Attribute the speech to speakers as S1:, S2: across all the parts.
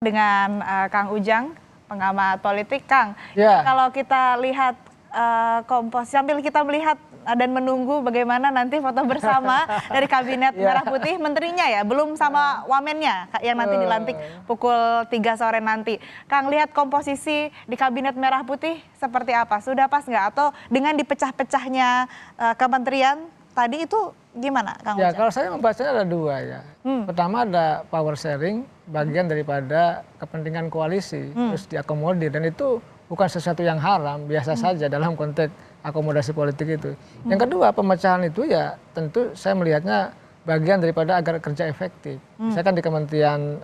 S1: dengan Kang Ujang, pengamat politik. Kang,
S2: Ya.
S1: kalau kita lihat sambil kita melihat dan menunggu bagaimana nanti foto bersama dari Kabinet Merah Putih, menterinya ya, belum sama wamennya yang nanti dilantik pukul 3 sore nanti. Kang, lihat komposisi di Kabinet Merah Putih seperti apa? Sudah pas nggak? Atau dengan dipecah-pecahnya kementerian tadi itu gimana, Kang Ujang?
S2: Ya, kalau saya membacanya ada dua ya. Pertama ada power sharing, bagian daripada kepentingan koalisi, terus diakomodir, dan itu bukan sesuatu yang haram, biasa saja dalam konteks akomodasi politik itu. Yang kedua, pemecahan itu ya tentu saya melihatnya bagian daripada agar kerja efektif. Misalkan di Kementerian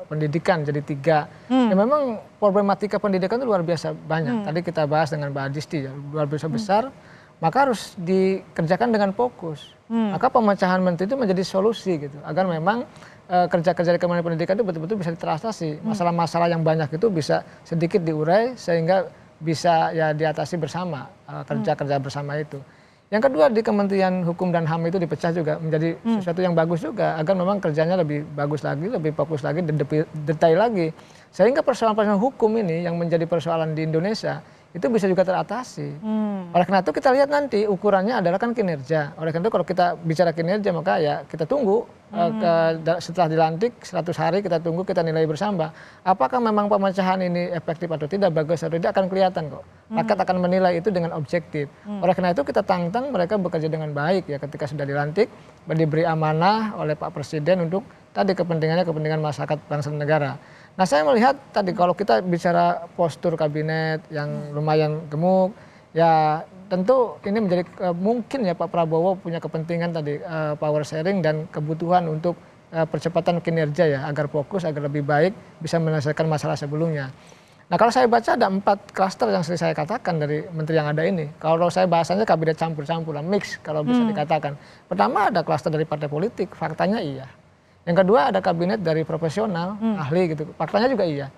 S2: Pendidikan jadi 3. Ya memang problematika pendidikan itu luar biasa banyak. Tadi kita bahas dengan Mbak Adisti ya, luar biasa besar. Maka harus dikerjakan dengan fokus. Maka pemecahan menteri itu menjadi solusi gitu, agar memang kerja-kerja di Kementerian Pendidikan itu betul-betul bisa teratasi. Masalah-masalah yang banyak itu bisa sedikit diurai sehingga bisa ya diatasi bersama, kerja-kerja bersama itu. Yang kedua, di Kementerian Hukum dan HAM itu dipecah juga menjadi sesuatu yang bagus juga, agar memang kerjanya lebih bagus lagi, lebih fokus lagi, dan detail lagi. Sehingga persoalan-persoalan hukum ini yang menjadi persoalan di Indonesia itu bisa juga teratasi. Oleh karena itu kita lihat nanti ukurannya adalah kan kinerja. Oleh karena itu kalau kita bicara kinerja, maka ya kita tunggu setelah dilantik 100 hari, kita tunggu, kita nilai bersama. Apakah memang pemecahan ini efektif atau tidak, bagus atau tidak, akan kelihatan kok. Rakyat akan menilai itu dengan objektif. Oleh karena itu kita tantang mereka bekerja dengan baik ya ketika sudah dilantik, diberi amanah oleh Pak Presiden untuk tadi kepentingannya kepentingan masyarakat bangsa dan negara. Nah, saya melihat tadi kalau kita bicara postur kabinet yang lumayan gemuk, ya tentu ini menjadi mungkin ya Pak Prabowo punya kepentingan tadi power sharing dan kebutuhan untuk percepatan kinerja ya, agar fokus, agar lebih baik bisa menyelesaikan masalah sebelumnya. Nah, kalau saya baca ada 4 klaster yang sering saya katakan dari menteri yang ada ini. Kalau saya bahasanya kabinet campur-campuran, mix kalau bisa dikatakan. Pertama ada klaster dari partai politik, faktanya iya. Yang kedua ada kabinet dari profesional, ahli gitu, faktanya juga iya.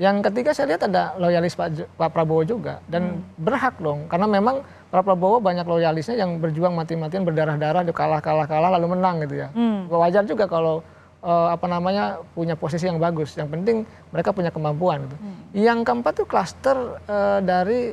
S2: Yang ketiga saya lihat ada loyalis Pak Prabowo juga, dan berhak dong, karena memang Pak Prabowo banyak loyalisnya yang berjuang mati-matian, berdarah-darah, kalah lalu menang gitu ya. Wajar juga kalau punya posisi yang bagus, yang penting mereka punya kemampuan gitu. Yang keempat tuh klaster dari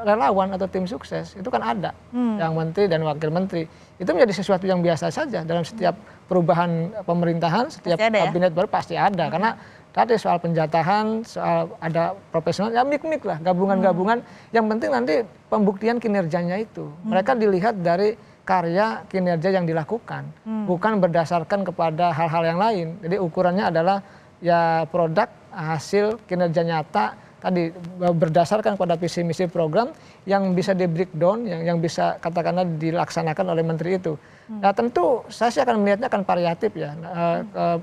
S2: relawan atau tim sukses, itu kan ada yang menteri dan wakil menteri. Itu menjadi sesuatu yang biasa saja dalam setiap perubahan pemerintahan, setiap kabinet baru pasti ada, karena tadi soal penjatahan, soal ada profesional, ya mik-mik lah, gabungan-gabungan. Yang penting nanti pembuktian kinerjanya itu. Mereka dilihat dari karya kinerja yang dilakukan, bukan berdasarkan kepada hal-hal yang lain. Jadi ukurannya adalah ya produk, hasil, kinerja nyata, tadi berdasarkan pada visi misi program yang bisa di breakdown, yang bisa katakanlah dilaksanakan oleh menteri itu. Nah tentu saya sih akan melihatnya akan variatif ya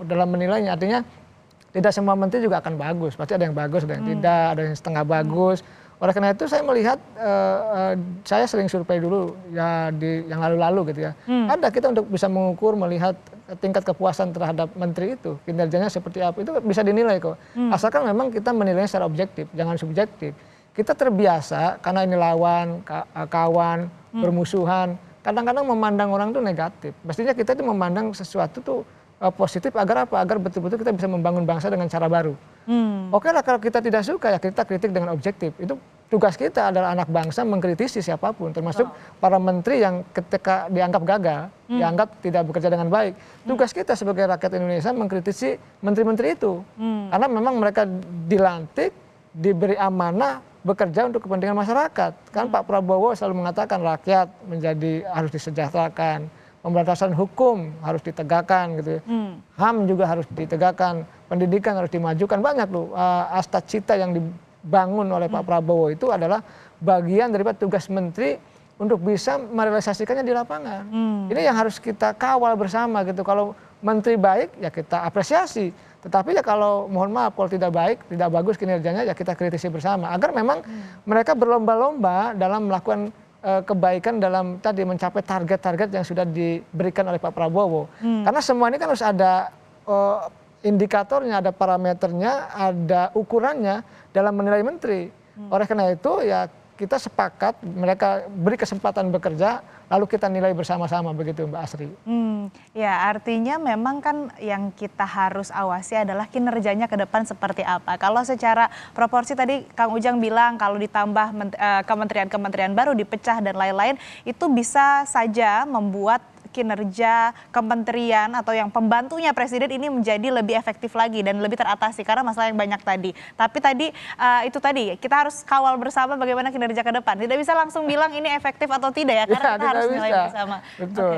S2: dalam menilainya, artinya tidak semua menteri juga akan bagus, pasti ada yang bagus, ada yang tidak, ada yang setengah bagus. Oleh karena itu saya melihat, saya sering survei dulu ya di yang lalu-lalu gitu ya. Ada kita untuk bisa mengukur, melihat tingkat kepuasan terhadap menteri itu, kinerjanya seperti apa, itu bisa dinilai kok. Asalkan memang kita menilainya secara objektif, jangan subjektif. Kita terbiasa karena ini lawan, kawan, bermusuhan, kadang-kadang memandang orang itu negatif. Mestinya kita itu memandang sesuatu tuh positif, agar apa? Agar betul-betul kita bisa membangun bangsa dengan cara baru. Oke lah kalau kita tidak suka ya kita kritik dengan objektif. Itu tugas kita adalah anak bangsa mengkritisi siapapun, termasuk para menteri yang ketika dianggap gagal, dianggap tidak bekerja dengan baik. Tugas kita sebagai rakyat Indonesia mengkritisi menteri-menteri itu. Karena memang mereka dilantik, diberi amanah bekerja untuk kepentingan masyarakat. Kan Pak Prabowo selalu mengatakan rakyat harus disejahterakan. Pemberantasan hukum harus ditegakkan gitu ya. HAM juga harus ditegakkan, pendidikan harus dimajukan, banyak loh asta cita yang dibangun oleh Pak Prabowo itu adalah bagian daripada tugas menteri untuk bisa merealisasikannya di lapangan. Ini yang harus kita kawal bersama gitu. Kalau menteri baik ya kita apresiasi, tetapi ya kalau mohon maaf kalau tidak baik, tidak bagus kinerjanya ya kita kritisi bersama, agar memang mereka berlomba-lomba dalam melakukan kebaikan dalam tadi mencapai target-target yang sudah diberikan oleh Pak Prabowo. Karena semua ini kan harus ada indikatornya, ada parameternya, ada ukurannya dalam menilai menteri. Oleh karena itu ya kita sepakat, mereka beri kesempatan bekerja, lalu kita nilai bersama-sama, begitu Mbak Asri.
S1: Ya artinya memang kan yang kita harus awasi adalah kinerjanya ke depan seperti apa. Kalau secara proporsi tadi Kang Ujang bilang kalau ditambah kementerian-kementerian baru dipecah dan lain-lain, itu bisa saja membuat kinerja kementerian atau yang pembantunya presiden ini menjadi lebih efektif lagi dan lebih teratasi karena masalah yang banyak tadi. Tapi tadi itu tadi kita harus kawal bersama bagaimana kinerja ke depan. Tidak bisa langsung bilang ini efektif atau tidak ya, karena kita harus nilai bersama.
S2: Betul.